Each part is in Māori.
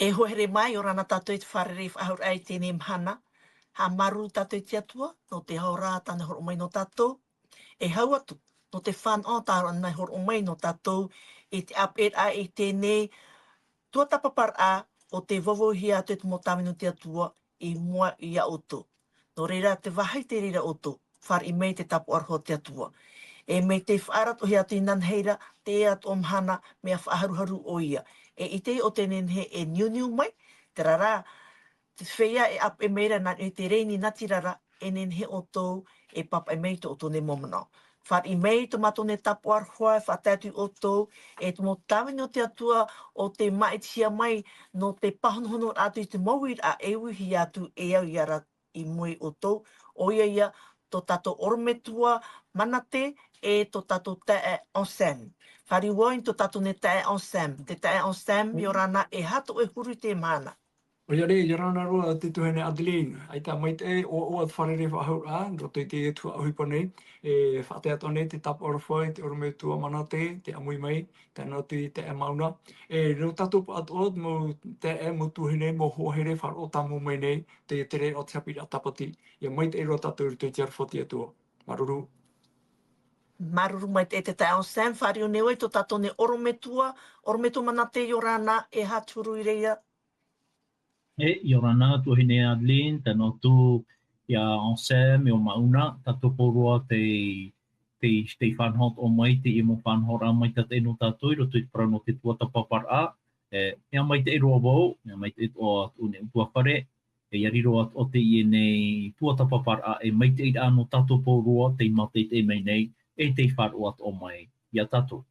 E hohere mai o rana tātou i te wharere whahur ai tēnei mhana. Ha maru tātou i te atua, no te haurā tāna horo mai no tātou. E hau atu, no te whan o tāra nei horo mai no tātou, i te apet a i tēnei tua tapapar a o te vovohi a te mo tāminu te atua i mua i a oto. No reira te wahai te reira oto, whar i mei te tapu arho te atua. E mei te whaarat o hea te nanheira, te at o mhana, mea whaaharuharu o ia. E i te o te nenhe e niu mai, te rara, te whea e ap e meira na e te reini nati rara, e nenhe o tō e papa e mei to o tō ne momanao. Whar i mei to mato ne tapu arhoa, whatatu o tō, e to mo tāwini o te atua o te maitia mai, no te pahonohono atu i te mauir a ewuhi atu e au iara i mui o tō, o ia to tato ormetua manate e to tato tae on sam. Whari woin to tato ne tae on sam. Te tae on sam, i orana e hato e huru te mana. O ia rei, rana roa te tuhene Adeline. Ai tā mai te o at wharere whahau a, roto i te e tua ahuipa nei. E whate ato nei te tap orowhai, te orome tua mana te amui mai, te anatu i te e mauna. E reo tatu pa ato od, mo te e mo tuhene, mo hohere whar o tamu mai nei, te re o te hapira tapati. Ia mai te e roa tatu i te tiarwhoti atua. Maruru. Maruru mai te tae on sam, whari o neoi to tato ne orometua mana te i orana e haturu i reia. I orana tuhine Adeline, tano tu ia Ansem, o mauna, tato porua te whanhot o mai, te imo whanhora mai tat eno tātou, roto i prano te tuata papar a, ea mai te eroa wau, ea mai te o at une utua whare, e yariro at o te i nei tuata papar a, e mai te ira no tato porua, te mate te mei nei, e te wharo at o mai, ia tato.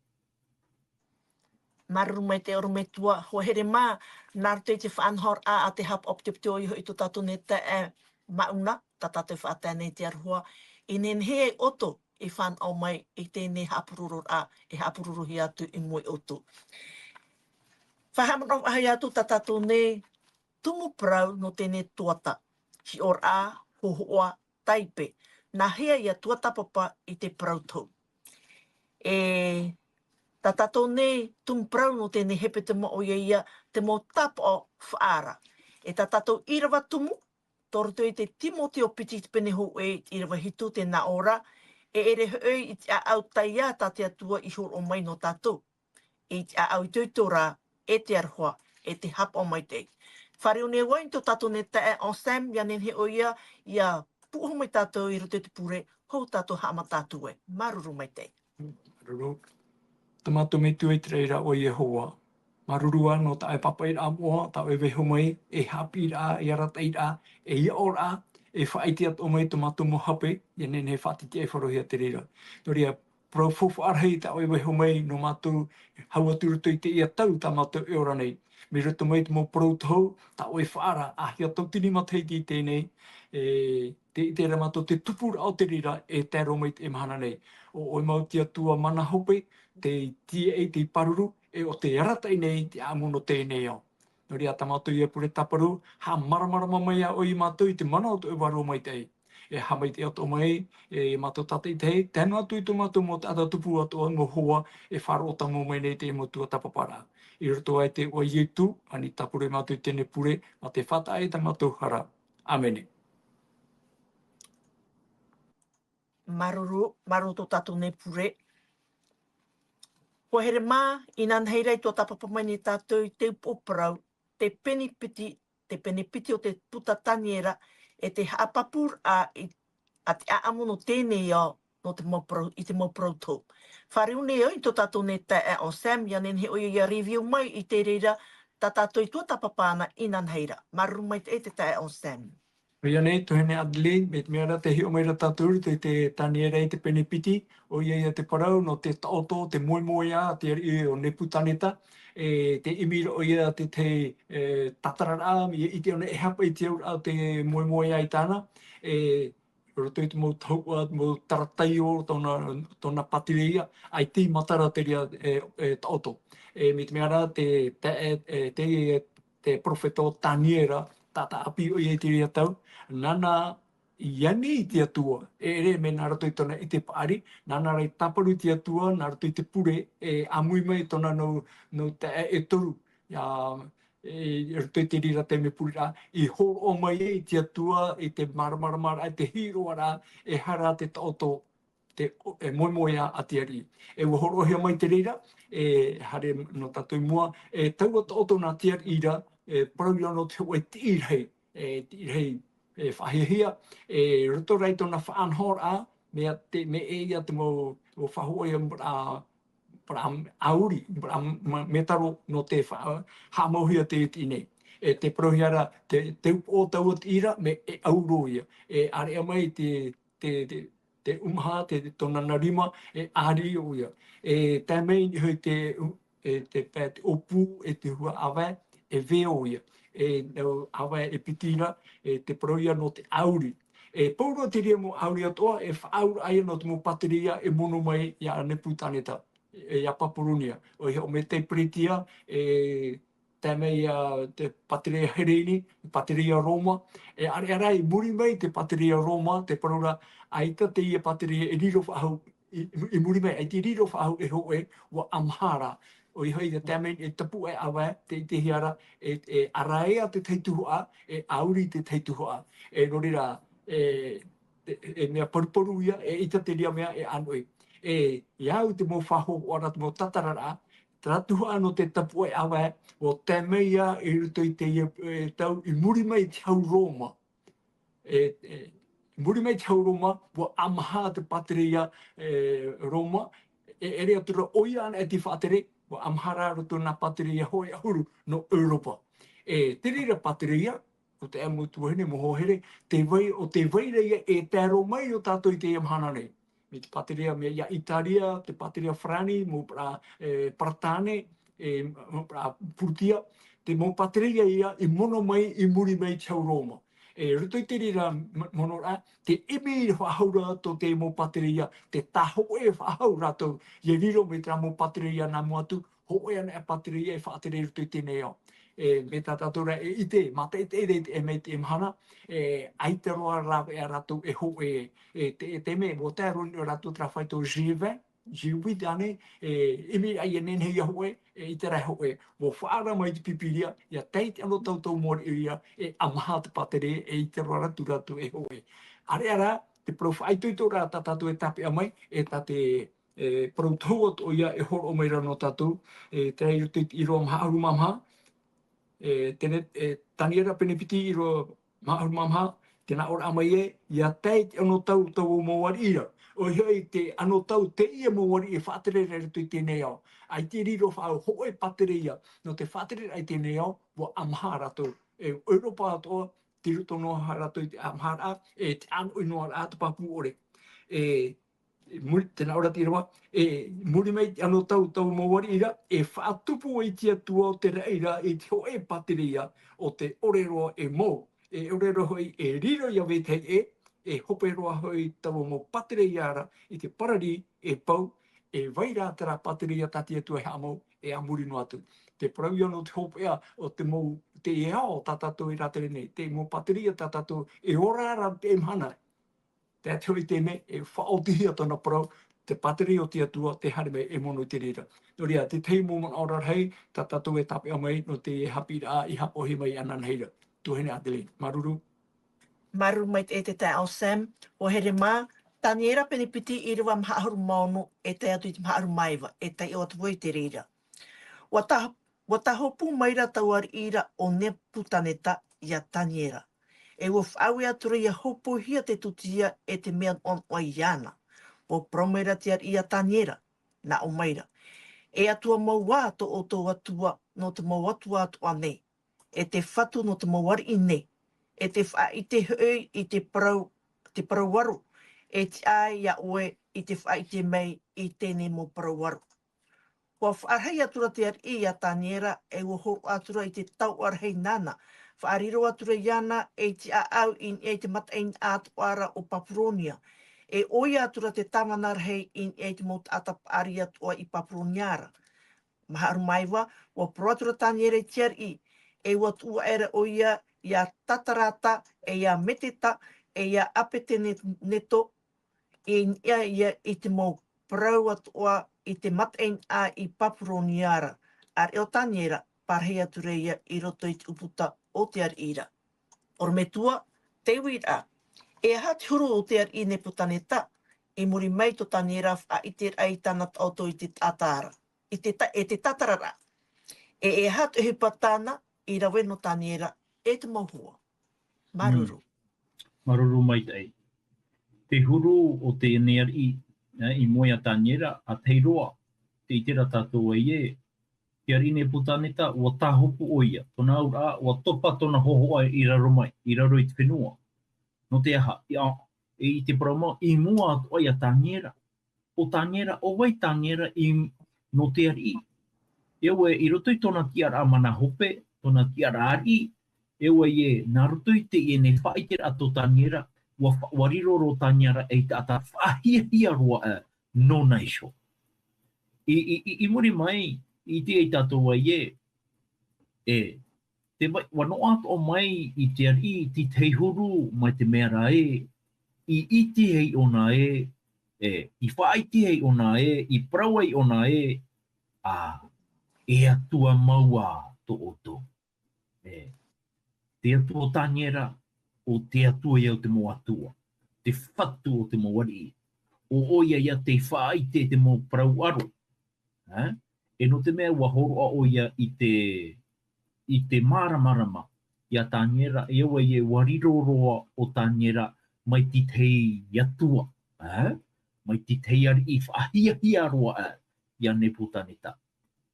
Maruru mai te orometua, hohere mā, nārtu i te whanhor a te hap op te ptio iho i to tato ne te e mauna, ta tato whaatea nei te arhua, i nenhe e oto i whan au mai i tēnei hapururu a, e hapururu hi atu i mui oto. Whahamano ahai atu ta tato ne tumu prau no tēnei tuata, hi or a, hohoa, taipe, nā hea ia tuata papa i te prau tau. Ta tatou nei tumprau no tēnei hepe te mo o ia te mo tapa o whaara. E ta tatou irawa tumu, toroto i te Timoti o piti te penehu e irawa hitu te na ora, e ere hoi i te au taia ta te atua i hur o mai no tatou. I te au i tūtora e te arhoa, e te hapa o mai te. Whare o ne wain to tatou ne tae on sam, ia nenhe o ia puho mai tatou i rote te pure, hou tatou hama tatou e. Maruru mai te. Maruru. Tamato me tui te reira o Yehowa. Marurua no tae papa i rā moa, tau e weho mai, e hapi rā, e arata i rā, e ia o rā, e whaiti at o mai tomato mo hape, i nene whatiti e wharohia te reira. Nō rea, pro fofu arhei tau e weho mai, no mātou haua turuto i te ia tau tā mātou e ora nei. Me ruto mai te mo pro tau, tau e whaara, ahia tau tini mataiti i tēnei, te ramato te tupura o te reira, e tēro mai te mahana nei. O mau tia tua mana hope, te tia e te paruru, e o te aratai nei te amuno tēnei au. Nō rea tamātou i pure taparu, ha maramarama mai a o i mātou i te mana o te waro mai tei. E ha mai te ato mai, e mātou tata i tei, tēnā atu i tō mātou mo te ata tupu ato mo hoa, e wharo o tamo mai nei te mo tua tapapara. I roto ai te o ietu, ani tapure mātou i tēne pure, ma te whata e ta mātou hara. Amene. Maruru tō tatou ne pure. Ko here mā, i nan heirei tō tapapamai ni tātou te upoparau, te penipiti o te puta taniera, e te haapapur a te aamono tēnei au no te mauparau, i te mauparau tō. Whare une au i tō tātou ne tae o Sam, ia nen he oia ia review mai i te reira, tā tātou i tō tapapana i nan heira. Maruru mai te tae o Sam. Ria nei, tuhene Adeline, me te meara te hi o meira tāturu, te taniera i te penipiti, o ia te parau, no te taoto, te moemoea, te i o Neputaneta, te imira o ia te tatarara, i te ona e hapa i te aura te moemoea i tāna, roto i te mo taua, mo tarataio, tōna patiria, ai te matara te ria taoto. Me te meara te profeto taniera, tata api o ia te ria tau, nana iani i te atua, ere me nā rato i tona i te paari, nana rai taparu i te atua, nā rato i te pure, amui mai tona no te e toru. Rutoi te rira te me purira, I horo o mai I te atua, I te maramara, I te hiro ara, hara te taoto, moimoia a te ari. Ua horohia mai te rira, hare no tātou mua, taua taoto nā te ari ira, parau no te oe te irhei, whahihia, roto rei tona whaanhor a, me ia te mo whahoia auri, metaro no te hamohia te iti nei. Te prohiara, te upo o tau at ira, me auroia. Are mai te umaha, te tona narima, ari oia. Tā mei ni hui te opu, te hua awa, veo ia. Awa pitira, te prohia no te auri. Pauro te ria mo auri atoa, whaaura aia no te mo pateria, mono mai ia ane putaneta. Ia Papurunia. O me te pritia, tēnei te pateria Hereini, pateria Roma. Are arai, muri mai te pateria Roma, te paraura, aita te ia pateria riro whahau, I muri mai, ai te riro whahau hoe, wa Amhara. O I hoi te tēmei, tapu awa, te hiara, araea te teituhua, auri te teituhua. Rorira, mea paruparu ia, ita te ria mea, anoi. Iau te mo whaho ora te mo tatarara, tratuha no te tapu awa, o tēmei ia, ruto I te tau, I muri mai te hau Roma. Muri mai te hau Roma, wa amaha te pateria Roma, rea tura oia ana te whaatere, wa amhara roto nā pateria hoi ahuru no Europa. Te rira pateria, o te amu tuahine mohohere, te vai reia tēro mai o tātou I te amhana nei. Me te pateria me ia Italia, te pateria Frani, mo pra Pratane, mo pra Purtia, te mo pateria ia I mono mai I muri mai te hau Roma. Ruto I te rira mono rā, te imi whahaura to te mo pateria, te taho whahau rato, I riro me tra mo pateria nā moatu, hoe ana pateria whaatere ruto I tēnei au. Me tā tātura ite, mata ite me te mhana, aiteroa rawe a rato hoe, te me, mo te aroni o rato tra whaito jiwi dane, imi ai nene ia hoe, I te rai hoe, mo whaara mai te pipiria, ia teite ano tautau mori iria, amaha te patere, aiteroa rato hoe. Are ara, te profaitu I tō rā tātou tape amai, tā te protouat o ia horo o meira no tātou, te rei ruto I roa maha mamha, tēne taniera penepiti I roa maha mamha, tēnā ora amai ia teit ano tau o mawari ira. O hioi te ano tau te ia mawari whaatere ruto I tēnei au. Ai te riro whao hoe patere ia, no te whaatere ai tēnei au, wa amha rato. Europa atoa, te ruto noa rato I te amhara, te anu inoa rato papu ore. Tēnā ora tira muri mai ano tau mawari ira, whaatupu I tia tua o te reira I te hoe pateria o te oreroa mō. Oreroa hoi riro ia vetei hope roa hoi tau mō pateria ara I te parari pau, vaira tera pateria tatia tua hamo a muri no atu. Te parau no te hopea o te mō te ao tatato I ratere nei, te mō pateria tatato ora ara te mhana. Te atoi te me, whaotihia tona parau, te pateri o te atua, te harime mono te rira. No rea, te tei mōman ora hei, ta tatou tape amai, no te hapira I hapohi mai anan heira. Tuhene Adeline. Maruru. Maru mai te tai au Sam, o here mā, taniera penipiti I rewa maharu maunu, tai atu I te maharu maiwa, tai o atu voi te rira. Wa tahopu maira tauar ira o ne putaneta ia taniera. Ua whaawe atura ia hopo hia te tutia te mea on o iana. O promeira te ar ia taniera, na o maira. Atua maua to o tō atua no te mau atua atua nei. Te whatu no te mauari I nei. Te wha I te hui I te parauaru. Te ai ia oe I te wha I te mei I tēnei mo parauaru. Kua whaarhei atura te ar ia taniera, ua horo atura I te tau arhei nana. Whaariro atura iana te au I te mataini atuara o Papuronia. Oia atura te tamanarhei I te mot atap ari atua I Papuroniara. Maharu maiwa, wa proatura taniere te ar ua tua era oia ia tatarata, ia meteta, ia apete neto, ia I te mau prau atua I te mataini I Papuroniara. Ar eo taniera, parhea tu reia I roto I te uputa o te ar ira. Or me tua, te wira. E aha te huru o te ar I ne putaneta, I muri mai to tanera a I te ai tana auto I te tatara. E te tatarara. E aha te he patana I rawe no tanera e te mohua. Maruru. Maruru mai tei. Te huru o te NRI, I moia taniera, a teiroa, te itera tātou e, te arine putaneta, ua tāhopu oia, tona aura, ua topa tona hohoa I raro mai, I raro I te whenua. No te aha, I te parama, I mua atu oia taniera. O taniera, o wai taniera no te ari. Ewe, I roto I tona tiara mana hope, tona tiara ari, ewe nā roto I te ne whaitera ato taniera, ua riroro taniera e te ata whahia roa no naisho. I muri mai, I te e tātou te wano ato o mai I te ari, ti te huru mai te mea I iti hei ona I whaiti hei ona I praua ona e atua maua to oto. Te atua o taniera, o te atua iau te mo atua. Te whatu o te mo wari. O oia ia te whaite te mo prau aro. E no te mea wahoro a oia I te maramarama ia taniera, e aua wariroroa o taniera mai ti tei atua. Mai ti tei ari I whahia roa ia ne putaneta.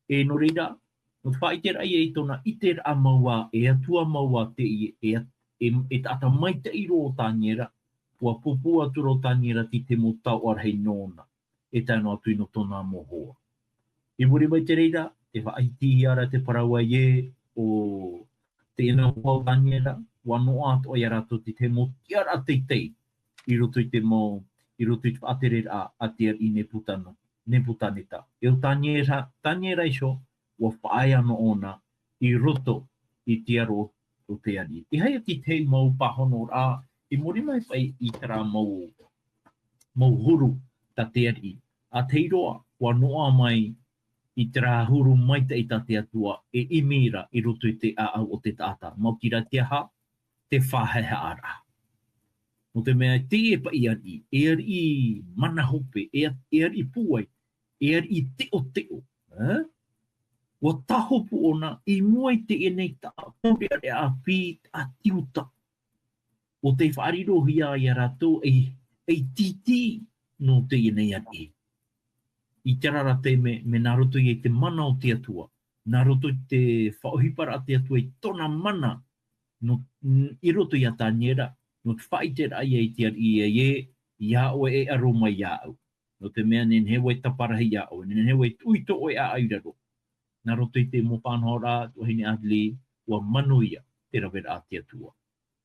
E no reira, no whaitera ai tona iter a maua, e atua maua te e tata mai te iro o taniera, ua pupu atura o taniera ti te mo tau ar hei nona, e tano atu ino tona mohoa. E muri mai te reira, te whaiti ara te paraua o te ina o taniera, ua noa atu ai arato ti te mo tiara teitei, I roto I te mo, I roto I te whaaterera a te ar I ne putaneta. E o taniera iso, ua whaai ano ona I roto I te aro o te ari. I haia ti te mau pahono rā, I muri mai pai I tera mau huru ta te ari. A teiroa, ua noa mai I tera huru mai te ita te atua, e imira I roto I te aau o te tata. Mau kira te aha, te whaheha ara. No te mea te e pa I ari, e ari mana hope, e ari puai, e ari te o. Wa tahopu ona, I muai te e nei ta, kore are a pi a tiuta. O te whaariro hia I a rato, e titi no te e nei ari. I terara te me nā roto I te mana o te atua. Nā roto I te whaohipara a te atua I tona mana, no, I roto I a taniera, no te whaitera ai te ari ia o e aro mai ia au. No te mea nen hewa I taparahi ia au, nen hewa I tuito o e a airaro. Nā roto I te mo whanhora, tua hine Adli, ua manuia te rawera a te atua.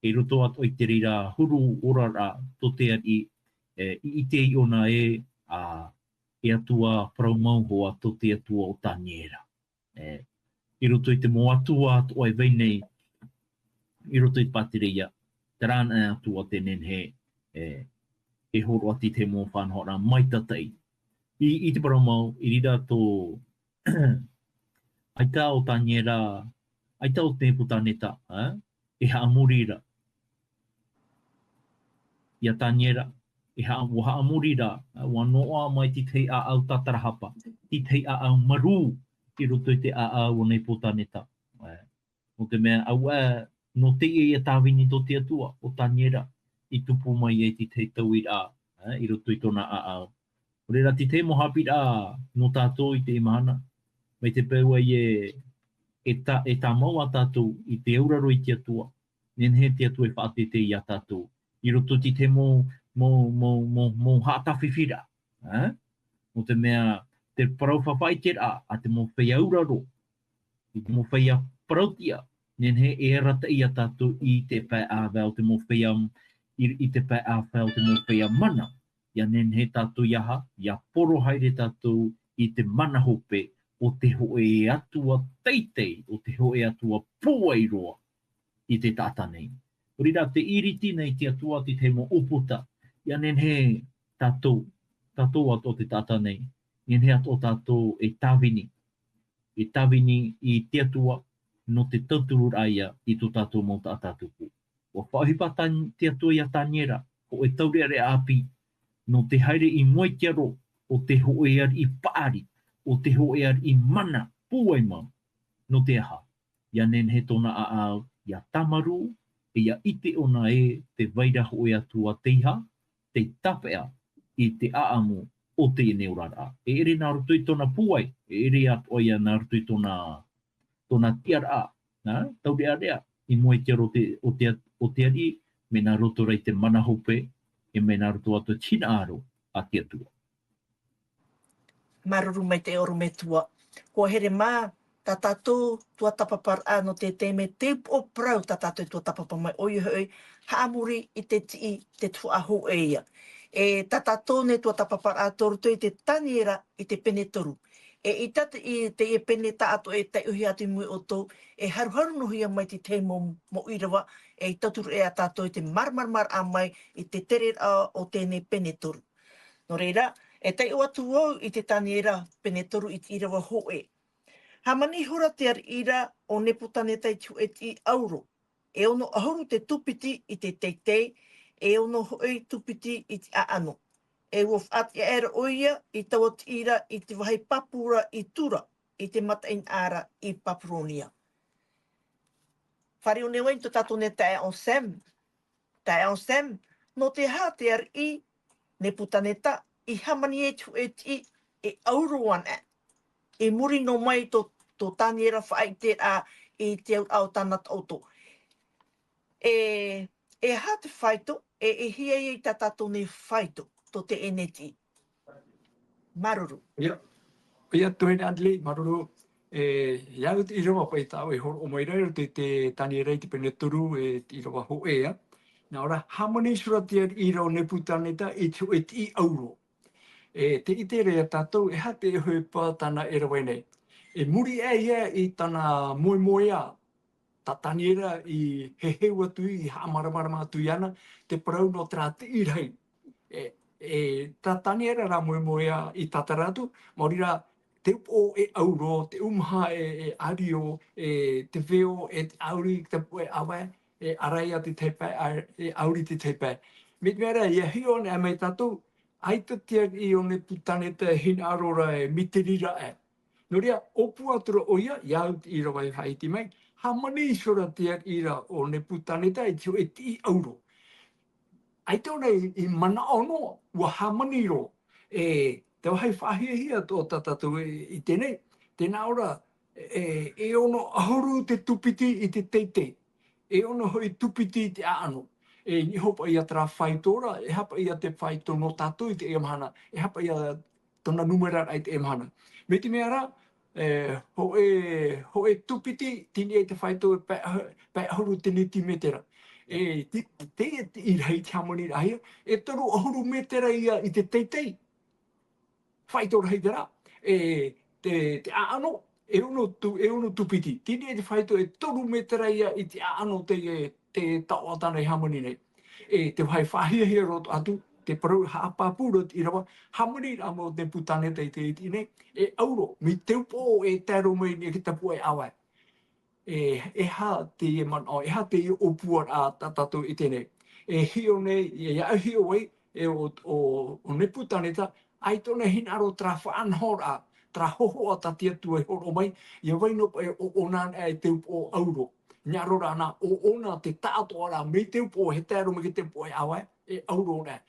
E roto atu I te rira huru orara to te ari, I te I ona e atua praumau hoa to te atua o taniera. I roto I te mo atua atu ai veinei, I roto I patireia, te rāna atua te nenhe, e horo ati te mō whanhora mai tatai. I te paramau, I rira tō aita o taniera, aita o te putaneta, e haamurira. Ia taniera, e haamurira, wa noa mai ti tei a au tatarahapa, ti tei a au maru, I roto I te a au o nei putaneta. O te mea, au no te e tāwini to te atua o taniera, I tupu mai e ti te tauir I roto I tona a au. O reira ti te mohapit no tātou I te imahana, mai te peua e tā mau a tātou I te auraro I te atua, nen he te atua whaate te I a tātou. I roto ti te mo hātawhiwhira. O te mea, te parau whawhaitera a te mo whai auraro, I te mo whai a parautia, nen he e rata I a tātou I te pai a vēl te mo whai I te pai a vēl te mo whai a mana. Ia nen he tātou iaha, ia poro haere tātou I te mana hope o te hoe atua teitei, o te hoe atua puairoa I te tata nei. Rira te iriti nei te atua ti te mo uputa, ia nen he tātou ato te tata nei, nen he ato tātou e tāwini. i tawini i tia tua no te tauturu aia i tō tātou mō tā tātuku. O whahipa tia tua i a tāniera, o e taurea api no te haere i moitiaro o te hoear i paari, o te hoear i mana, pūai mau, no te aha. Ia nen he tōna aau, ia tamaru, ia ite ona e te vaira hoea tua teiha, te tapea i te aamu o te neurara. E ere nā rutu i tōna pūai, e ere atu ia nā rutu i tōna tiara, taurea rea, i moitiaro o te ari, me nā roto rei te mana hope, e me nā roto atu tina aro a tia tua. Maruru mai te oro me tua. Ko here mā, tā tātou tua tapapara no te te me te o prau tā tātou tua tapapa mai oi hoi, haamuri i te tii te tuahu eia. E tā tātou ne tua tapapara toru i te taniera i te pene toru. E i tata i te e pene tā ato e te uhi atu mui o tō, e haruharu no hia mai te te mo irawa, e i taturu e a tātou i te marmarmar a mai i te tere o tēnei pene toru. No reira, e te o atu au i te taniera pene toru i te irawa hoe. Ha mani hora te ar ira o neputane tai tu e ti auro. E ono ahuru te tupiti i te teitei, e ono hoi tupiti i te aano. E wof at e era oia i tawa ira i te wahai papura i tura i te matain ara i Papuronia. Whare o ne wain to tato ne tae on Sam. Tae on Sam, no te hā te ar i neputaneta i hamani e tu e ti e auro ana. E muri no mai to taniera whaai te a i te au tana tauto. E ha te whaito, e hia i ta tato ne whaito to te eneti. Maruru. Ia tuene Adley, maruru. Iau te irawa pai tau e horo o mai rei te taniera i te pene turu e te irawa ho ea. Nā ora, hamani sura te ar ira o neputaneta i tu e ti auro. Te ite rea tātou e ha te hoi pā tana e rawai nei. E muri e ia i tana moe moea, ta taniera i he heu atu i haamaramarama atu i ana, te parau no tra te irei. Ta taniera ra moe moea i tataratu, maurira te upo e auro, te umha e ario, te veo e te auri, te poe awe, e arai a te tepe, e auri te tepe. Me mera, ia hio ne a mei tātou, ai te tia i o ne putaneta hina arora e mitirira e. No rea, opu atura o ia, iau i rawa e haiti mai, ha mani sora tia ira o ne putaneta e tio e ti auro. Ai tōna i mana ono, ua ha mani ro, te wahai whahia hia tō tatatu i tēnei, tēnā ora, e ono ahuru te tupiti i te teite, e ono hoi tupiti i te aano. Ni hopa ia tra whaitora, e hapa ia te whaito no tātou i te emhana, e hapa ia tona numerara i te emhana. Me te mea ra, ho e tupiti, tini e te whaito pai ahuru te neti metera. Te i rei te hamoni rahia, e toru ahuru metera ia i te teitei. Whaito rahi te ra. Te aano, e ono tupiti. Tini e te whaito e toru metera ia i te aano te tauatana i hamoni nei. Te whai whahia roto atu, te parau haapapura i rawa, hamoni ramo te putaneta i te iti nei, e auro, mi te upo e tero mai ni ki tapu e awai. E ha te e man o, e ha te i opua a tatatu i tēnei. E hio nei, e iau hio wei, o ne putaneta, ai tōna hinaro tra whaanhora, tra hoho a tatia tu e horo mai, ia waino e o onan e te upo auro. Nya rora ana o ona te tāto ara me te upo he tēro me ki te upo e awa e auro ne.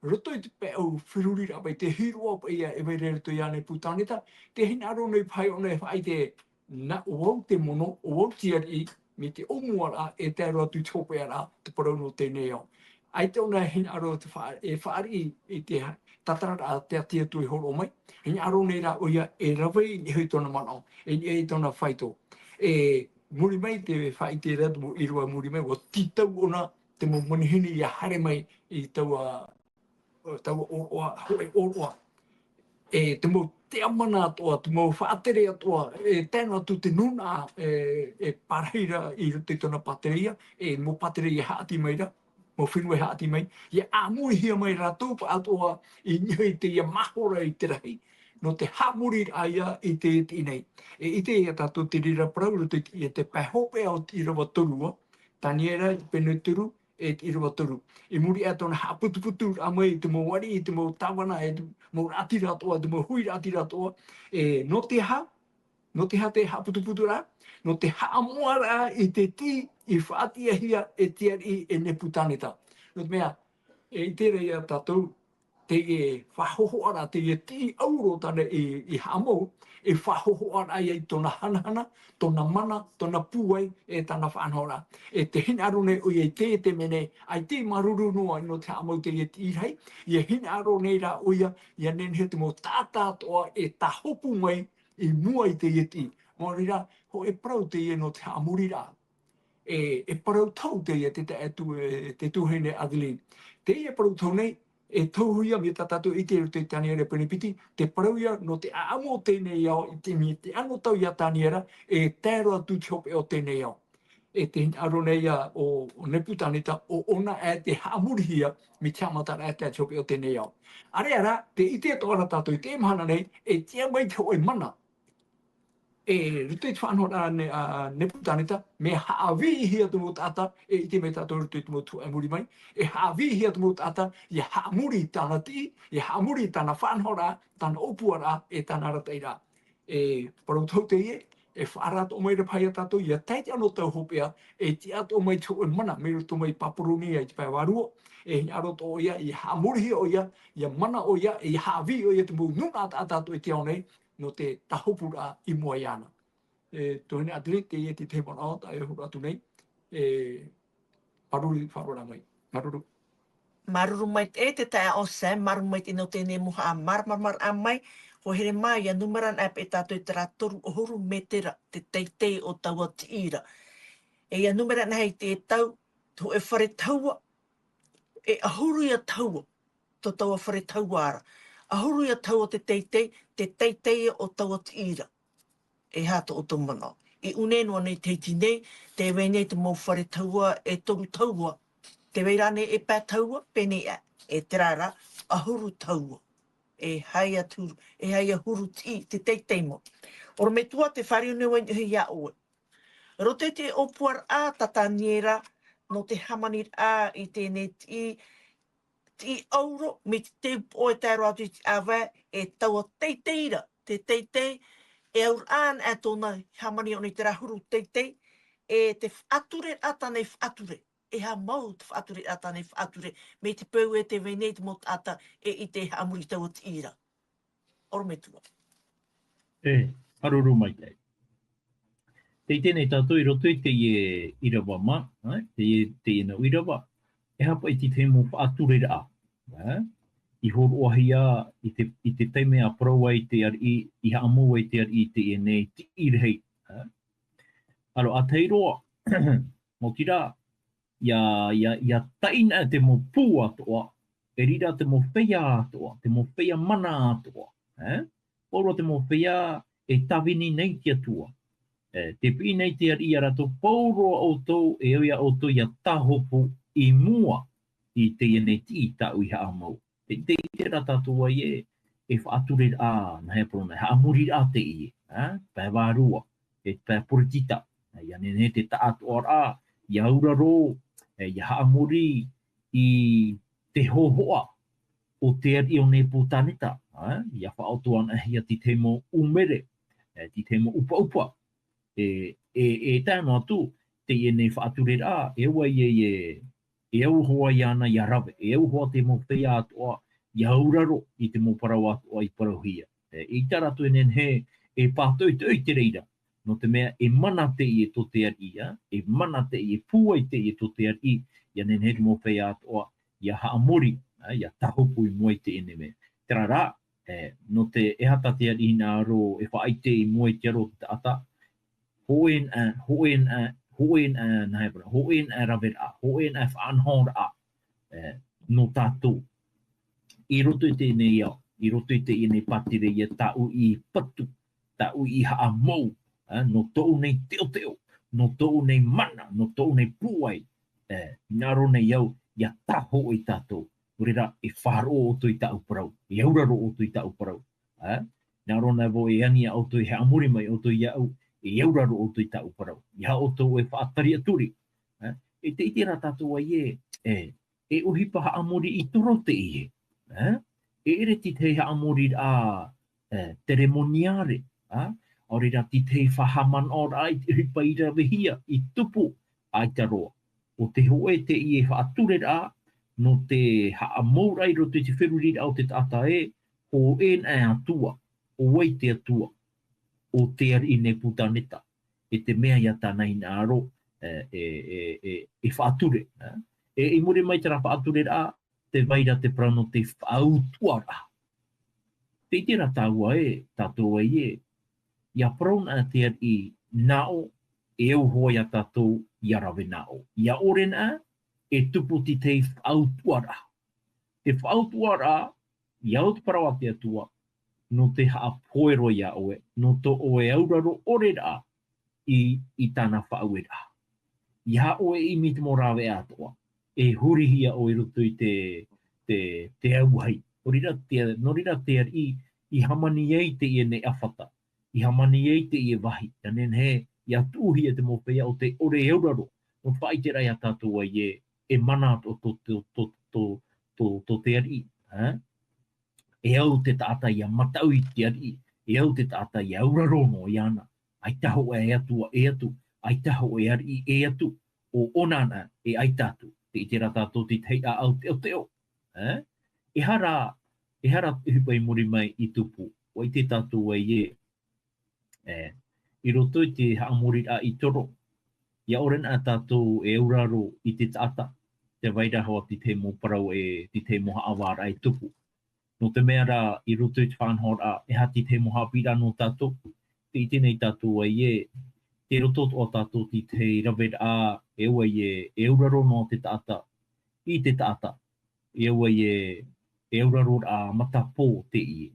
Roto i te pe au whirurira pai te hiroa pa ia e wei reto i ane putaneta, te hinaro nei pai o nei whai te na o te mono, o tiari me te omuara e tēro atu tope ara te parau no tēnei au. Ai te ona hinaro e whaari i te tatarara te atia tui horo mai, hinaro nei ra o ia e rawai ni hui tona manao, e tona whaito. Muri mai te whai te ratu mo irua muri mai, o titau ona te mo manihini i a hare mai i taua oroa, hoi oroa. Te mo te amana atoa, te mo whaatere atoa, tēnā tu te nuna parahira i te tona pateria, mo pateria haati mai ra, mo whenua haati mai, ia āmui hia mai rātou pa atoa i nihi te ia mahora i te rahi. no te hamuri aia i te iti nei. E ite ia tātou te rira parau, roto i te pēhope au i rawa torua, taniera i pene turu, e i rawa toru. I muri e tōna haputuputu a mai, i te mo wari, i te mo tawana, i te mo rati ratoa, i te mo hui rati ratoa, e no te te haputuputu rā, no te haamoa rā i te ti, i whaatia hia e tiari e ne putaneta. No te mea, e i tere ia tātou, te e whahoho ara, te e ti auro tane i hamo, e whahoho ara i tōna hanahana, tōna mana, tōna puai, e tāna whanhora. E te hina aro nei o i te mene, ai te maruru noa no te hamo te e tirhai, i hina aro nei rā oia, i anenhe te mo tātātoa e tahopu mai, i mua i te iti. Mō rira, ho e parau te e no te amuri rā. E parau tau te e te tuhene Adeline. Te e parau tau nei, e tauhuia me tātātou i te taniera penipiti, te parau ia no te aamo tēnei au, i te ano tau ia taniera, e tēroa tu chope o tēnei au. E te aro nei o Neputaneta, o ona e te haamurihia, mi tiamatara e te chope o tēnei au. Are ara, te ite tōra tātou i te mahana nei, e tia mai te oi mana. E ruto i whanhora Neputaneta, me haawi hia tu mo tata, e ite me tātou ruto i tu mo tu amuri mai, e haawi hia tu mo tata, i haamuri tāna ti, i haamuri tāna whanhora, tāna opuara, e tāna rataira. E parau tau te ie, e whaarato mai ra pai a tātou, i a teiti anō tau hopea, e ti ato mai tu o mana, me ruto mai paparuni i te pai waruo, e aroto o ia, i haamuri o ia, i a mana o ia, i haawi o ia te mo nuna tātou i te au nei, no te tahopura i mua i ana. Tohine Adeline, te ie te te mana o, ta e hura atu nei, paruri wharora mai. Maruru. Maruru mai te tae o Sam, maruru mai te no tēnei muha a marmar a mai, ho here mai a numeran ap e tātou i te ratoru o huru metera, te teitei o taua te ira. E a numeran hei te tau, ho e whare taua, e ahuru ia taua, to taua whare taua ara. Ahuru ia taua te teitei o taua te ira. E hata o tumana. I unenua nei teiti nei, te wei nei te mau whare taua e toru taua. Te wei rane e pā taua, pene e te rara, ahuru taua. E haia turu, e haia huru te teitei mo. Oro me tua te whariunua i a oe. Rote te opuar a tataniera, no te hamanir a i tēnei ti auro, me te o e tēro atu i te awa, e taua teiteira, te teitei, e aur an e tōna hamani o ni te rahuru teitei, e te whature ata nei whature. E ha mau te whature ata nei whature, me te pau e te wenei te mot ata e i te hamuri taua te ira. Oro me tua. Haruru mai tei. Te tēnei tātou i roto i te irawa ma, te ina irawa, e hapa i te mo whaature a. I horo ahia i te teime a praua i te ari, i haamua i te ari i te nei te irhei. Alo, a teiroa, mo tira, ia taina te mo pū atoa, e rira te mo whea atoa, te mo whea mana atoa. Oro te mo whea e tawini nei te atua. Te pi nei te ari ara to pauro o tau e oia o tau ia tahopu i mua i te nei ti tau i haamau. Te rata tua i e whaature a na hea prona, haamuri a te i, pai wārua, e pai puritita. Ia nene te taatoa a, ia uraro, ia haamuri i te hohoa o te ari o ne putaneta. Ia whaotoan ahia ti te mo umere, ti te mo upa upa. E tāno atu, te i nei whaature a, e ua e au hoa i ana i arawe, e au hoa te mo whea atoa, i auraro i te mo parau atoa i parauhia. I taratu enen he, e pātoi te te reira, no te mea e mana te i e to te ari, e mana te i e pua i te i e to te ari, i anen he te mo whea atoa, i a haamori, i a tahopu i mua i te ene me. Tera rā, no te e hata te ari nā ro, e whaaite i mua i te aro te ata, hoen a rawera a, hoen a whaanhora a, no tātou. I roto i te nei au, i roto i te nei patire i tau i patu, tau i haa mau, no tou nei teo, no tou nei mana, no tou nei puai, ngaro nei au, ia taho i tātou. Urera, e wharo o to i tau parau, i auraro o to i tau parau. Nā rona vo e angi a auto he amuri mai auto iau, e auraro auto i tau parau. I ha auto e whaatari aturi. E te iti rā tātua e uhi paha amuri i toro te ihe. E ere ti te ha amuri a ceremoniare. Ori rā ti te whahaman o rā i te hipa i rā vehia, i tupu ai te roa. O te hoe te i e whaature rā, no te ha amora i roto i te whiruri au te tata o e nā atua. O wei te atua, o te ar i ne putaneta, e te mea ia tānei nā aro, e whaature. I muri mai te rā whaature rā, te vaira te prano te whautua rā. Te iti rā tāua tātou ia prauna te ar i nao, e au hoa ia tātou ia rawe nao. Ia ore nā, e tupu ti te whautua rā. Te whautua rā, ia o te parawa te atua, no te haa poero ia oe, no to oe auraro ore rā i tāna whaue rā. Ia oe i miti mo rawe atoa, e hurihia oe rutu i te auhai. No rira te ar i hamani ei te i nei awhata, i hamani ei te i wahi, anen ia tūhi e te mopea o te ore auraro, no whai te rai a tātua e mana to te ar i. E au te tāta ia matau i te ari, e au te tāta ia auraro no i ana. Ai taho e atu, ai taho e ari e atu, o onana e ai tātu, te iti rā tātou te tei a au teo. E hara hipai muri mai i tupu, o i te tātou i roto i te haamuri a i toro. Ia oren a tātou e auraro i te tāta, te vaira hoa ti te mo parau ti te moha awara i tupu. No te mea rā i roto i te whanhora e hati te moha pira no tātou. Te iti nei tātou te roto o tātou ti te rawera e ua e auraro no te tāta. I te tāta. E ua e auraro a matapō te i.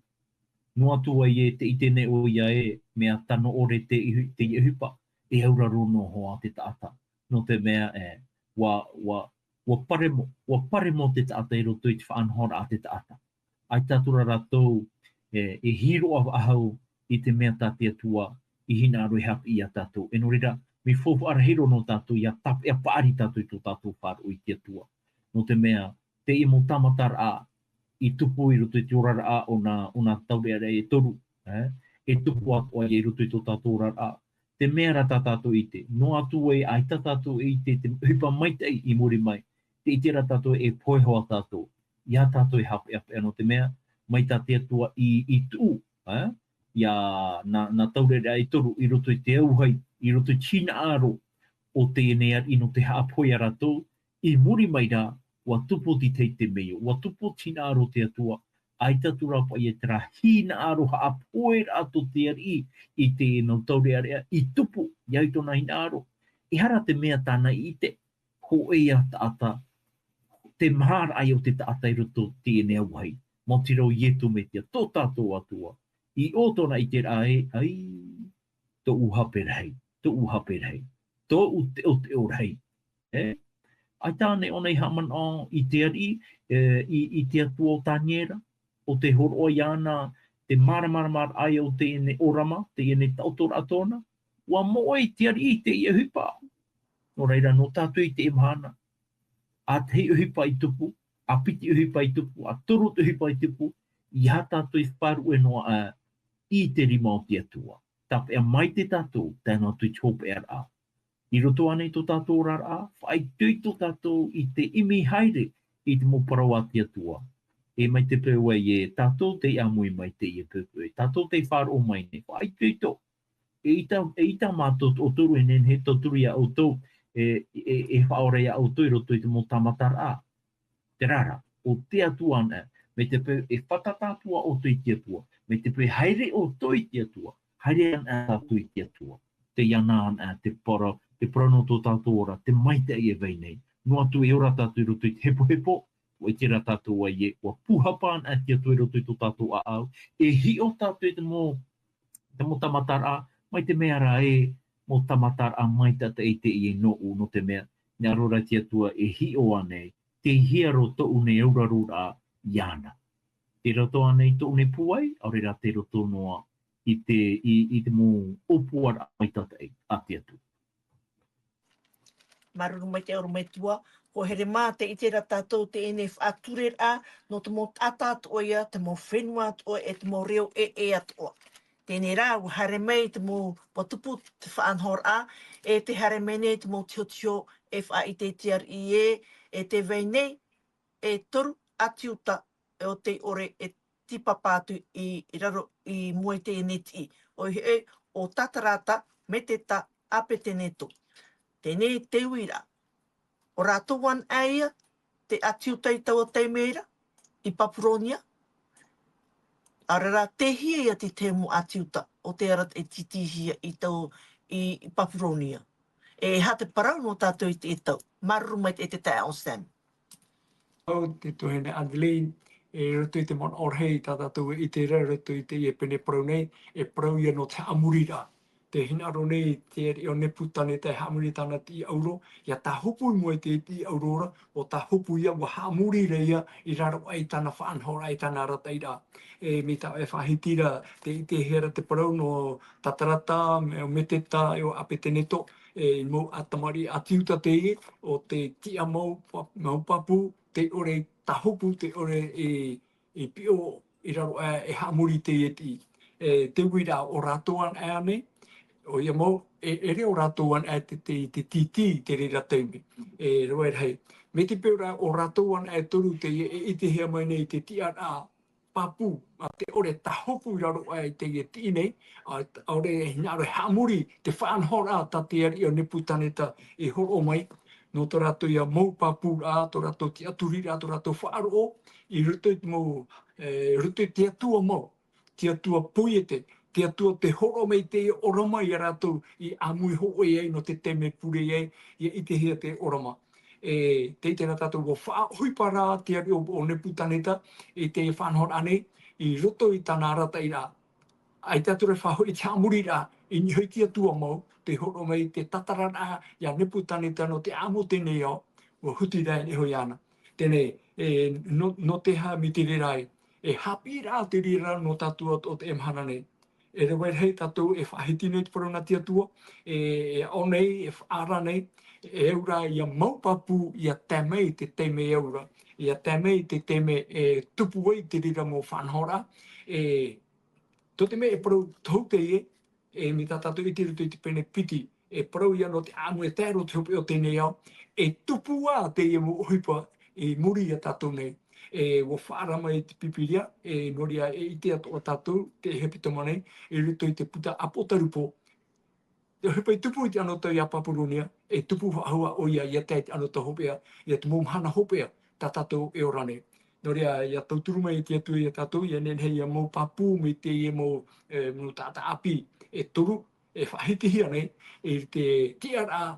No atu te iti nei o ia mea tano ore te ihupa. E auraro no hoa te tāta. No te mea wa pare mo te tāta i roto i te whanhora a te tāta. Ai tātura rātou e hiro ahau i te mea tātia tua i hina aru e hapi i a tātou. E no rira, mi fofu ara hiro no tātou i a tap e paari tātou i tō tātou whāru i tia tua. No te mea, te i mo tamatar a i tupu i roto i te orara a o nā taure ara e toru. E tupu atu a i roto i tō tātou orara a. Te mea rata tātou i te. No atu e ai tātou i te hipa maitei i muri mai. Te iti rata tātou e poehoa tātou. Ia tātou e hape ano te mea, mai tā te atua i tū, ia nā taure rea i toru, i roto i te auhai, i roto i tina aro, o te enea ino te haapoia ratou, i muri mai rā, wa tupo ti te meo, wa tupo tina aro te atua, ai tatu rapa i e tera hina aro haapoia rato te ari, i te no taure area, i tupo, iai tona hina aro, i hara te mea tāna i te, ho ea tāta, te mahara ai o te tātai roto te ene auhai. Mo te rau ietu me tia, tō tātou atua. I o tōna i te rae, ai, tō uhape rei, tō uhape rei, tō o te o rei. Ai tāne o nei haman o i te ari, i te atua o tāniera, o te horo i ana, te maramar ai o te ene orama, te ene tautora atona, wa moe i te ari i te ia hupa. No reira, no tātou i te imahana. A te uhipa i tupu, a piti uhipa i tupu, a toro te uhipa i tupu, i ha tātou i wharu e noa i te rima o te atua. Tāpe a mai te tātou, tēnā tui tōpe ar a. I roto anei tō tātou rar a, whai tui tō tātou i te imi haere i te moparawa te atua. E mai te pēua i tātou te amui mai te i pēpue. Tātou te wharu o mai ne, whai tui tō. E ita mātou o turu e nen he tōturu ia o tō, e whaore ia au tui roto i te mo tamatar a. Te rara, o te atua ana, me te pēu e whatatātua o tui te atua, me te pēu haere o tui te atua, haere ana tui te atua, te iana ana, te para, te prano tō tātou ora, te maite i e veinei, no atu e ora tātou i roto i te hepo, o e tira tātou a ie, o puhapa ana te atua i roto i tō tātou a au, e hi o tātou i te mo tamatar a, mai te mea ra mo tamatar a mai tata e te i e no u no te mea, nea rora tia tua e hi o anei, te hiaro to une eurarura iana. Te roto anei tō ne puai, au reira te roto noa i te mō opuara mai tatai ati atu. Maruru mai te auru mai tua, ko here mā te itera tātou te ene whāture a, no te mō tata atoa ia, te mō whenua atoa, e te mō reo e atoa. Tēnei rā, u hare mei te mō patupu te whaanhor a, e te hare mene te mō tio e wha i te tiar i e te veinei, e toru atiuta e o te ore e tipapātu i raro i moe te eneti. O he o tatarata me te ta ape te neto. Tēnei te uira. O rātou wan aia, te atiuta i taua te meira, i Papuronia. Arara, te hia ia te tēmu atiuta o te arat e titihia i tau i Papuronia. E ha te parau no tātou i te tau. Maruru mai te tae o Sam. O te tuhene Adeline, e roto i te mon orhei tā tātou i te rau roto i te i e pene parau nei, e parau ia no te amurira. Te hinaro nei te eri o ne putane te hamuri tāna ti auro, ia tā hopu i mua te ti aurora, o tā hopu ia wa hamuri reia i raro ai tāna whaanhora ai tāna rataira. E mi tā e whahitira te i te hera te parau no tatarata, me o meteta, e o ape te neto, e mo atamari atiuta te i, o te tia mau papu, te ore tahopu, te ore e pio i raro e hamuri te eti. Te wira o ratoan e ane, o ia mo, e reo ratoan e te titi te rira teime. Roe rei. Me te peura o ratoan e toru te e te hea mai nei te tia a papu, a te ore tahopu i raro e te e tine, a ore hinaro hamuri, te whaanhora ta te ari o neputaneta e horo mai, no tō rato ia mou papu a, tō rato te aturira, tō rato whaaro, i ruto i mou, ruto i te atua mou, te atua puiete, te atua te horo mei te oroma i rato i amui ho e ei no te teme pure ei, i te hea te oroma. Te tēnā tātou o whaoipara te ari o neputaneta, i te whanhor ane, i roto i tāna rata i rā. Ai tātou re whahoi te amuri rā, i nihoi te atua mau, te horo mei te tatarana, ia neputaneta no te amo tēnei au, o huti rai ni hoi ana. Tēnei, no te ha mi te rerai, e hapi rā te rira no tātua o te emhana nei. E rewe hei tātou e whahiti nei te parona te atua, e o nei, e whaara nei, e eura ia maupapu ia tēmei te teme eura, ia tēmei te teme e tupu ei te rira mō whanhora, tō te me e parau tau te e mi tā tātou i te ruto i te pene piti, e parau ia no te āmu e tēro te hope o tēnei au, e tupu a te ia mo ohipa e muri a tātou nei. Wo whaara mai te pipiria, noria e ite ato o tātou, te hepita manei, e ruto i te puta apotarupo. Te hope i tupu i te anota i a Papuronia, e tupu haua o ia i a te anota hopea, i a te mōmhana hopea, tā tātou e orane. Noria, ia tauturu mai te atu i a tātou, ia nen hei a mō papu me te i mō tāta api, e toru, e whahitihia nei, e te tiara,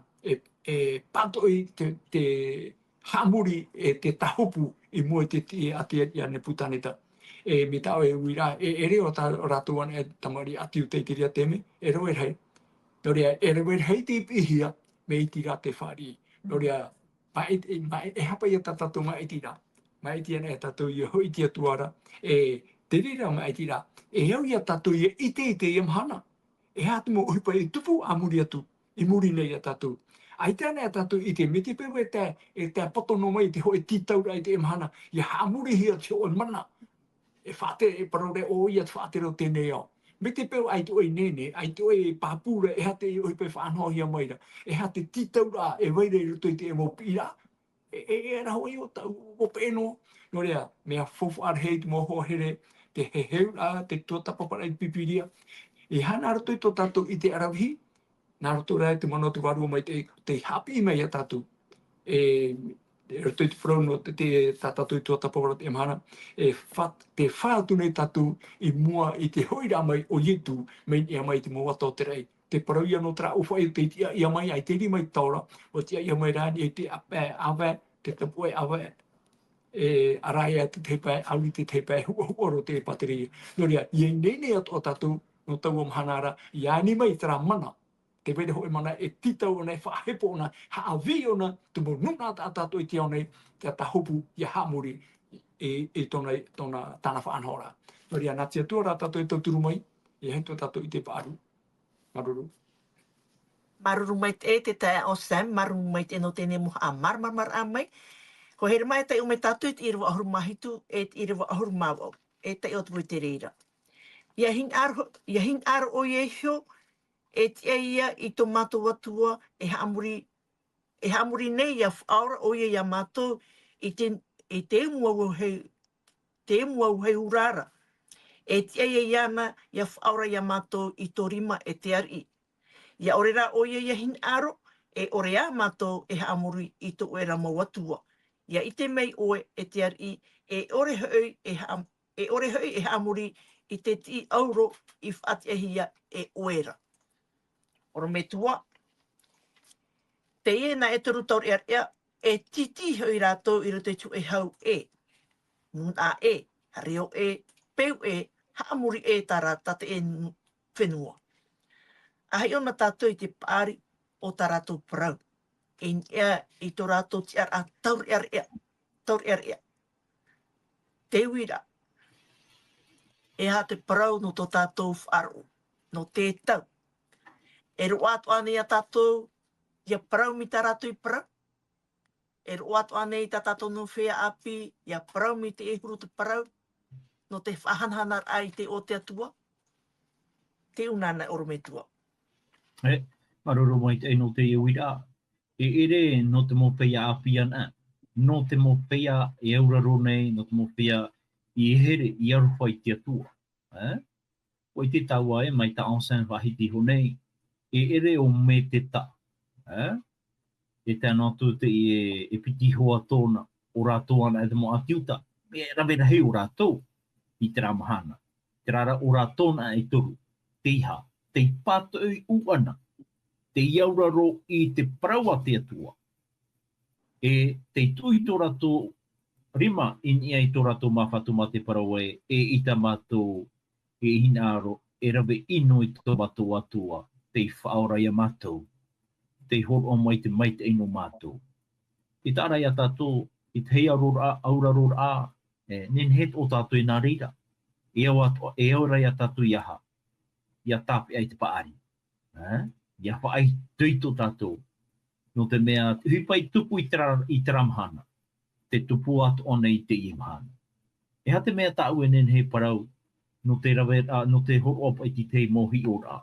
patoi te hamuri, e te tahopu, i mua te ati i a neputaneta. Me tau e uira, e reo rātuan e tamari ati u te itiria teme, e roe rei. Noria, e roe rei te ipihia, me itira te whari. Noria, e hapa i a tātou ma itira. Ma itira e tātou i hoi tia tuara, te rira ma itira. E au i a tātou i ite i amhana. E hatu mo uhipa i tupu a muri atu, i muri nei a tātou. Ai tēnei a tātou i te miti pewe e te potono mai te hoi titaura i te emhana, i hamuri hia te hoi mana. E whātere e parore o ia te whātere o tēnei au. Me te peo ai te oi nene, ai te oi pāpura, e hate i oi pe whaanoa hia maira. E hate titaura e waire i ruto i te emo pira. E raho i o tau o pēno. No rea, mea fofu arhei te moho here, te heheura, te tuatapapara i pipiria. I hana rato i tō tātou i te arawihi, nā rato rai te mana tu warua mai te hapi mai a tātou. Rato i te whrau no te tātou i tuatapapara te emhana, te whātu nei tātou i mua i te hoira mai o ietu, mai ia mai te mua tō te rei. Te parau ia no tra uwhai o te itia ia mai, ai te ri mai taura, o tia ia mai rāni, i te awe, te tapuai awe, arai a te tepai, auri te tepai, huoro te pateri. Noria, i nei ato tātou, no tau o mhanara, i ani mai tera mana, te wede hoi mana e titau ona, e whahepo ona, haawi ona, te mo nuna tātou i te ona, te tahopu i hamuri, e tona tāna whaanhora. Maria nā tia tua rā tātou e tauturu mai, e hei tō tātou i te pāru. Maruru. Maruru mai te tae o Sam, maruru mai te no tēne moha a marmar a mai. Ko here mai tai o me tātou i rewa ahuru mahitu, e i rewa ahuru mawau, e tai o tui te reira. Ia hing aro o iehio, e tia ia i tō mātou atua, e haamuri nei ia whaora o ia mātou, i te mua hei urara. E tia ia ana, ia whaora ia mātou i tō rima e te ari. Ia ore rā o ia hing aro, e ore a mātou e haamuri i tō era mau atua. Ia i te mei oe e te ari, e ore hoi e haamuri i te ti auro i whaatiahia e oera. Oro me tua, te iena e toru taur ea, e titi hoi rātou i roto tu e hau e. Mun a e, reo e, peu e, haamuri e tara tate e whenua. Ahi ona tātou i te pāri o tā rātou parau. E ea i tō rātou ti ar a taur ea. Te uira. E ha te parau no tō tātou whaaro, no te tau. E ro atu ane a tātou, ia parau mi tā rātou i parau. E ro atu ane i tā tātou no whea api, ia parau mi te ehuru te parau, no te whahanhanar ai te o te atua. Te unana oro me tua. Maruru mai te no te iuira. E ere no te mopea api ana. No te mopea e auraro nei, no te mopea i ehere i aruwhai te atua. O i te taua e mai ta ansan wahiti ho nei. E ere o me te ta. E tēnā tū te e piti hoa tōna o rātou ana e te mo atiuta. Me rawera hei o rātou i te ramahana. Te rara o rātona e toru. Te iha. Te pato i uana. Te iauraro i te paraua te atua. E te tui tō rātou rima in ia i tō rātou mawhatu ma te paraua e i ta mātou e hinaaro e rawe ino i tō mātou atua. Te whaora ia mātou. Te horo mai te maite ino mātou. I tā rai a tātou, i te hei auraror a, nen het o tātou i nā reira. E au rai a tātou i aha. Ia tāpi ai te paari. Ia whaai tuito tātou. No te mea, hipai tupu i te ramhana. Te tupu atu ona i te imhana. E ha te mea tāu e nen hei parau, no te rawera, no te horo opa i te mohi o rā.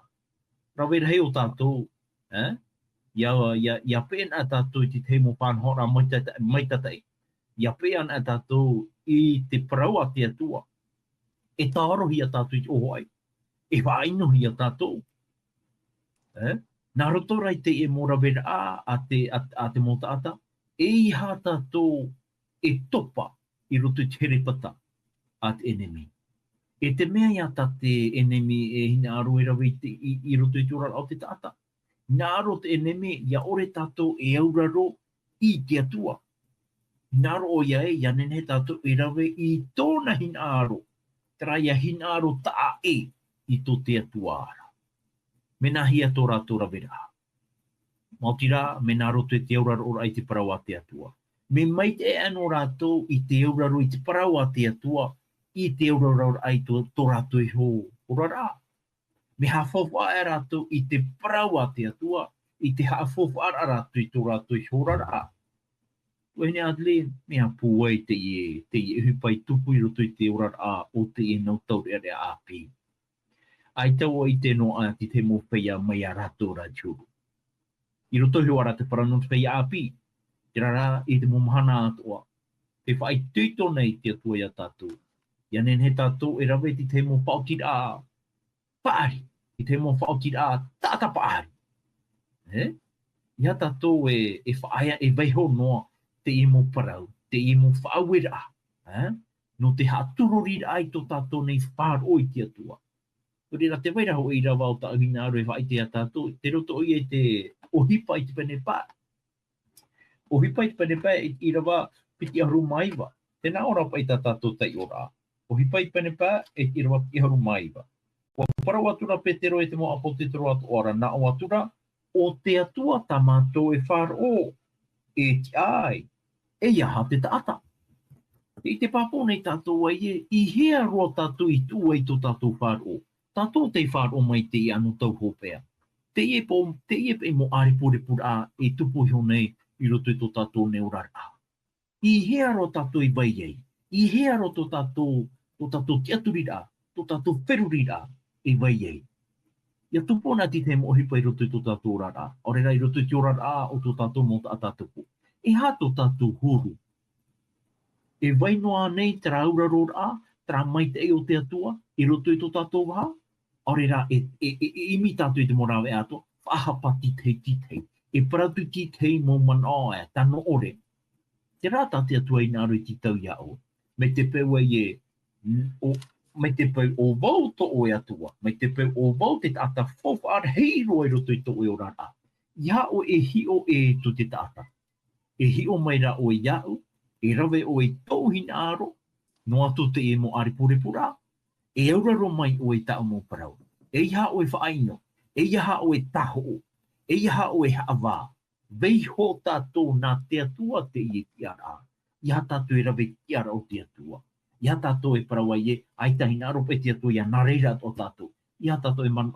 Rawera hei o tātou, ia pēna tātou i te mo pānhora maitatai. Ia pēna tātou i te parau a te atua. E tārohi a tātou i te ohoai. E whainohi a tātou. Nā roto rai te e mora vera a te motaata. E iha tātou e topa i roto i te herepata a te enemi. E te mea ia tā te enemi e hina aru e rawe i roto i te ora o te tāta. Nā ro te enemi ia ore tātou e auraro i te atua. Nā ro o ia e ia nene tātou e rawe i tōna hina aro. Tera ia hina aro taa e i tō te atua ara. Mena hia tō rātou rawera. Mauti rā, mena roto e te auraro ora i te parau a te atua. Me mai te ano rātou i te auraro i te parau a te atua, i te auraro ai tō rātou i ho ora rā. Me hawhawha e rātou i te parau a te atua, i te hawhawha a rātou i tō rātou i ho ora rā. Wene adle, me hapu ai te i hupai tupu i roto i te ora rā o te e nau tau ere a api. Ai tau i te no a te mo whaia mai a rātou rāturu. I roto hi wara te parano te whaia api, te rara i te momahana atua. Te whai tuito nei te atua ia tātou. Ia nen he tātou e rawe te mo whaotira paari. I te mo whaotira tāta paari. Ia tātou e whaia e veiho noa te i mo parau, te i mo whaawera. No te haturori ai tō tātou nei whāro i te atua. Rira te waira ho i rawa o ta ahina aru e whai te a tātou. Te roto i e te ohipa i te penepā. Ohipa i te penepā i rawa piti aru maiwa. Tēnā ora pa i tā tātou tai ora. Ohipa i te penepā i rawa piti aru maiwa. Kua parau atura petero e te mo apo te toro atu ora. Nā o atura o te atua ta mātou e whāro. E ti ai. E iaha te taata. I te papo nei tātou ai I hea roa tātou I tū ai tō tātou whāro. Tātou te whāro mai te I anu tau hopea. Te ie pe mo are pure pura e tupu hio nei I roto I tō tātou ne urara. I hea roa tātou I vai ei. I hea roa tō tātou tiaturira, tō tātou wherurira I vai ei. Ia tupona ti te mohi pai roto I tō tātou urara. Ore rai roto I te urara o tō tātou mo ta tātupu. E hā tō tātou huru. E vai noa nei tra aura rora, tra mai te eo te atua, I roto I tō tātou waha. Ore rā, imi tātou I te morawe ato, whahapa titei. E paratu titei mo manao e, tano ore. Te rā tātou atua I nāro I titau iao. Me te pewa I me te peu o wau to o atua, me te peu o wau te tata fofa ar heiro I roto I to o rara. Ia o e hio e tu te tata. E hio mai ra o iau, e rawe o e tauhin aro, no atu te e mo aripure pura, e auraro mai o e tau mo parau. E iha o e whaaino, e iha o e taho, e iha o e haawā. Veiho tātou nā te atua te I e kiara. Ia tātou e rawe kiara o te atua. Ia tātou e parawa I e, aitahi nā rope te atua, ia nā reira o tātou. Ia tātou e man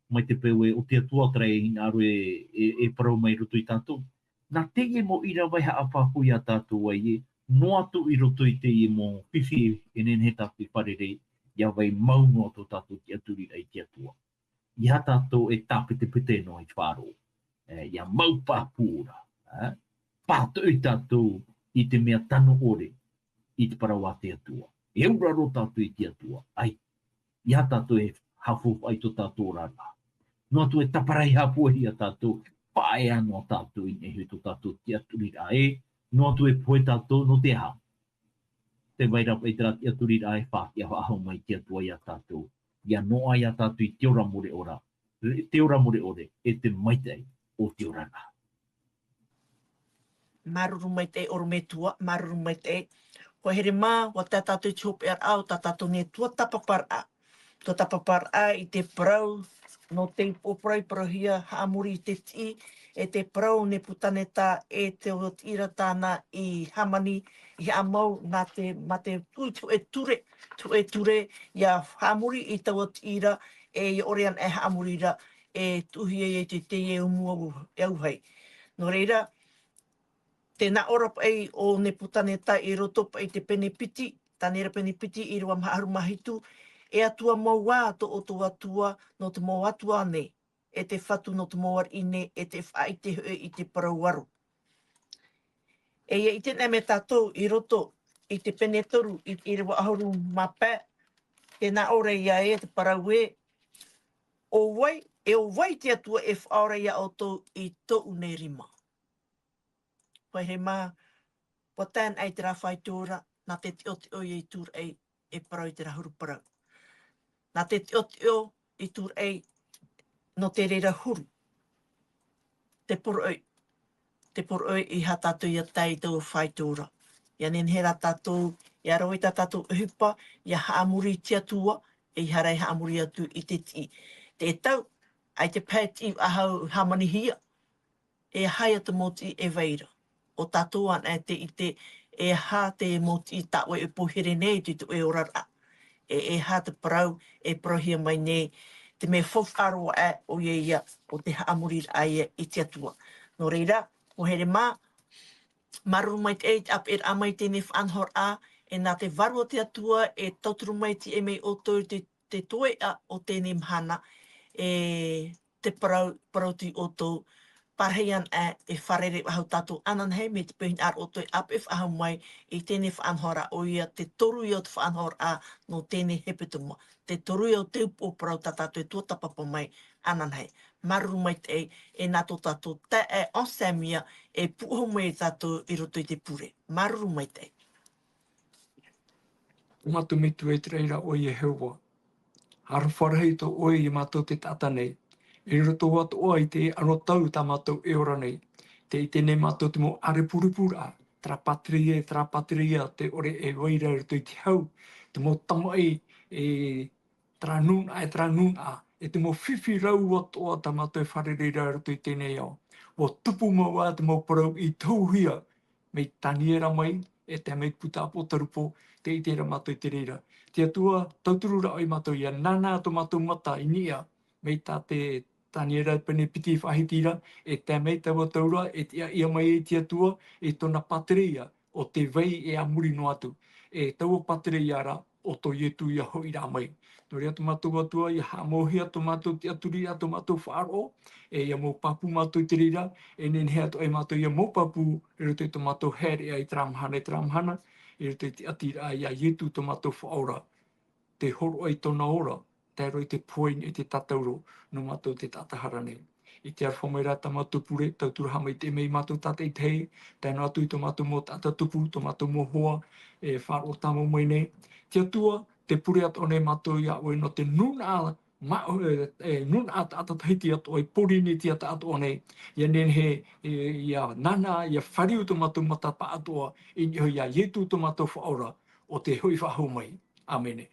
mai te pewe o te atua trai e hināro e parau mai roto I tātou. Nā te ie mo ira vai haa pāpu ia tātou ai e, no atu I roto I te ie mo whiwhi e nene he tātou wharere, ia vai maungo tō tātou te aturi ai te atua. Ia tātou e tāpete no I whāro. Ia mau pāpūra. Pātou I tātou I te mea tano ore. I te parawa te atua. E uraro tātou I te atua. Ai, ia tātou e hafu ai tō tātou rara. No atu e taparai hapu I a tātou, pae anō tātou I nehu tō tātou te aturira e, no atu e poe tātou no te ha. Te wairapa I te rati aturira e whāki a wahau mai te atua I a tātou. Ia noa I a tātou I te ora more ora. Te ora more ore e te maitei o te orana. Maruru mai te orometua, maruru mai te ko here mā, wa tā tātou te hope ar au, tā tātou ne tua tapapara. Tua tapapara I te parau, no te parau hia haamuri I te ti, e te parau ne putane tā e te o tira tāna I hamani, I amau nā te mate tu e ture, ia haamuri I tau tira, e orean e haamurira, e tuhi e te e umua e auhei. No reira, tēnā ora pai o ne putane tā I roto pai te penepiti, tānera penepiti I rua maharu mahitu, e atua maua to o tō atua no te mau atua ne, e te whatu no te mau ine, e te whai te hoi I te parauaro. E ia I tēnā me tātou I roto I te penetoru I rua ahuru mapē, tēnā ora ia e te parau e, o wai te atua e whaora ia o tō I tō une rima. Pai he mā, potan ai te rawhai tōra, nā te te o I tūr ei e parau I te rahuru parau. Nā te te o I tūr ei no te reira huru. Te poro oi I ha tātou I a tai tau whai tōra. Ia nen he rā tātou, ia roi tā tātou uhupa, ia haamuri te atua, e I harai haamuri atu I te ti. Te tau, ai te pēti ahau hamani hia, e hai atu moti e veira. O tātou an e te I te e hā te moti I tāwe e pohere nei tu e orara. E hā te parau e prohia mai nei te me whawharo e o ia o te haamuri ai I te atua. No reira, o here mā, maruru mai te eit ap e amai tēne whanhor a, e nā te varu o te atua e tauturu mai ti e mei o tō te toe a o tēne mhana, e te parau ti o tō parheian e wharere ahau tātou anan hei me te pehin ar o toi ap e whahau mai I tēne whanhora o ia te toru I o te whanhora no tēne hepetuma. Te toru I o te upo parau tā tātou e tuatapapa mai anan hei. Maruru mai te e nā tō tātou te e onsamia e puho mai tātou I roto I te pure. Maruru mai te. Matu mitu e te reira o I e heua. Haru wharahei tō oi I mātou te tata nei. E roto watu oa I te ano tau tā mātou e ora nei. Te I tēnei mātou te mo are puripura. Trapatria, te ore e waira roto I te hau. Te mo tamai e tranuna. E te mo whiwhi rau watu oa tā mātou e wharereira roto I tēnei au. O tupu maua te mo parau I tauhia. Me taniera mai, e te mei puta po tarupo, te i tera mātou i te reira. Te atua, tauturu ra oi mātou ia nana to mātou mata i nia, mei tā te tani era pene piti whahitira, e te mei taua taura, e te ia mai e te atua, e tona patereia, o te vei e a muri no atu. E taua patereia ra, o to ietu ia hoi rā mai. Nō rea mātou atua, ia hamohia to mātou te aturi, to mātou whaaro, e ia mō papu mātou te reira, e nen hea to e mātou ia mō papu, e roto to mātou here ai tramhana, e roto te atira ia ietu to mātou whaora. Te horo ai tona ora, te roi te poin e te tatauro, no mātou te tatahara nei. I te arwhamai rā ta mātou pure, tautura hamai te mei mātou tatei tei, tēnā atu i to mātou mō tata tupu, to mātou mō hoa, e whāro tāmo mai nei. Te atua, te pure atu o nei mātou ia oe no te nuna nuna ata tahiti atu oi porini ti ata atu o nei. Ia nen he, ia nana, ia whariu to mātou matapa atua, i ia ietu to mātou whaora, o te hui whahau mai. Amene.